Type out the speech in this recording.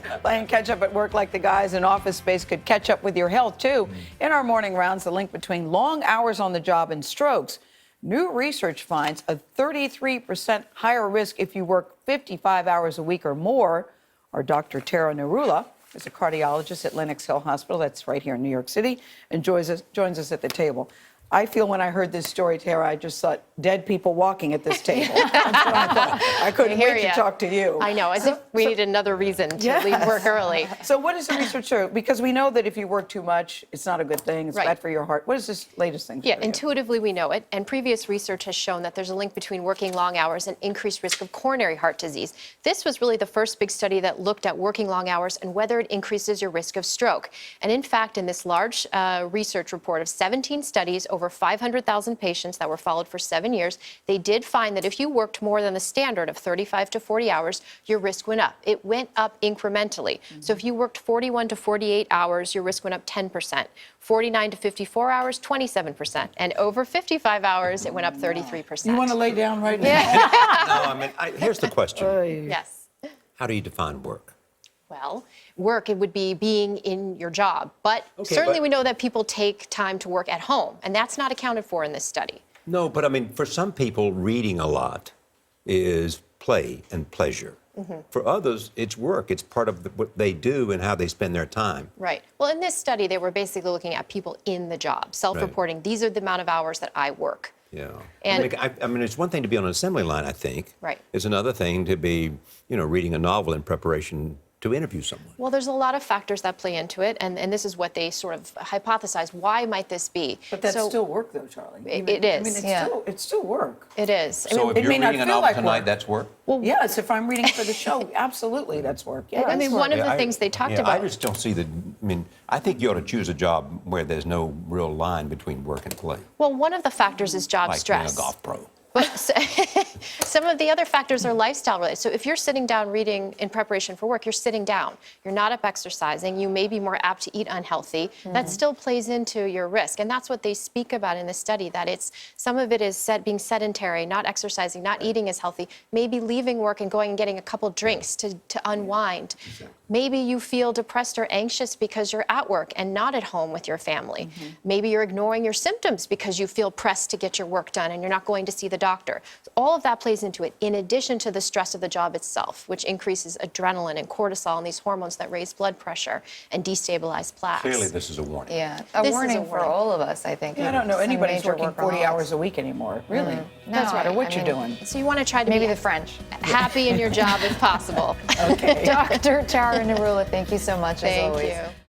Yes, playing catch up at work like the guys in Office Space could catch up with your health, too. In our morning rounds, the link between long hours on the job and strokes. New research finds a 33% higher risk if you work 55 hours a week or more. Our Dr. Tara Narula is a cardiologist at Lenox Hill Hospital, that's right here in New York City, and joins us at the table. I feel when I heard this story, Tara, I just thought dead people walking at this table. That's what I thought. I couldn't wait to talk to you. I know, as if we need another reason to leave work early. So what does the research show? Because we know that if you work too much, it's not a good thing. It's bad for your heart. What is this latest thing? Yeah, intuitively we know it. And previous research has shown that there's a link between working long hours and increased risk of coronary heart disease. This was really the first big study that looked at working long hours and whether it increases your risk of stroke. And in fact, in this large research report of 17 studies, over 500,000 patients that were followed for 7 years, they did find that if you worked more than the standard of 35 to 40 hours, your risk went up. It went up incrementally. So if you worked 41 to 48 hours, your risk went up 10%. 49 to 54 hours, 27%. And over 55 hours, it went up 33%. You want to lay down right now? No, I mean, here's the question. Yes. How do you define work? Well, work, it would be being in your job. But certainly we know that people take time to work at home, and that's not accounted for in this study. No, but I mean, for some people, reading a lot is play and pleasure. For others, it's work. It's part of what they do and how they spend their time. Right. Well, in this study, they were basically looking at people in the job, self-reporting. These are the amount of hours that I work. Yeah. And I mean, it's one thing to be on an assembly line, I think. Right. It's another thing to be, reading a novel in preparation to interview someone. Well, there's a lot of factors that play into it, and this is what they sort of hypothesize. Why might this be? But that's still work, though, Charlie. It is. I mean, it's still work. It is. So if you're reading a novel tonight, that's work? Well, yes, if I'm reading for the show, absolutely, that's work. Yeah, I mean, one of the things they talked about. I just don't see I think you ought to choose a job where there's no real line between work and play. Well, one of the factors is job stress. Like being a golf pro. But some of the other factors are lifestyle related. So if you're sitting down reading in preparation for work, you're sitting down. You're not up exercising. You may be more apt to eat unhealthy. That still plays into your risk. And that's what they speak about in the study, that some of it is being sedentary, not exercising, not eating as healthy, maybe leaving work and going and getting a couple drinks to unwind. Exactly. Maybe you feel depressed or anxious because you're at work and not at home with your family. Maybe you're ignoring your symptoms because you feel pressed to get your work done and you're not going to see the doctor. All of that plays into it, in addition to the stress of the job itself, which increases adrenaline and cortisol and these hormones that raise blood pressure and destabilize plaques. Clearly, this is a warning. Yeah, a warning for all of us, I think. Yeah, I don't know anybody's working 40 hours a week anymore, really. No, That's right. Or what you're doing. So you want to try to maybe be the French. happy in your job if possible. Okay. Dr. Tara Narula, thank you so much, as always. Thank you.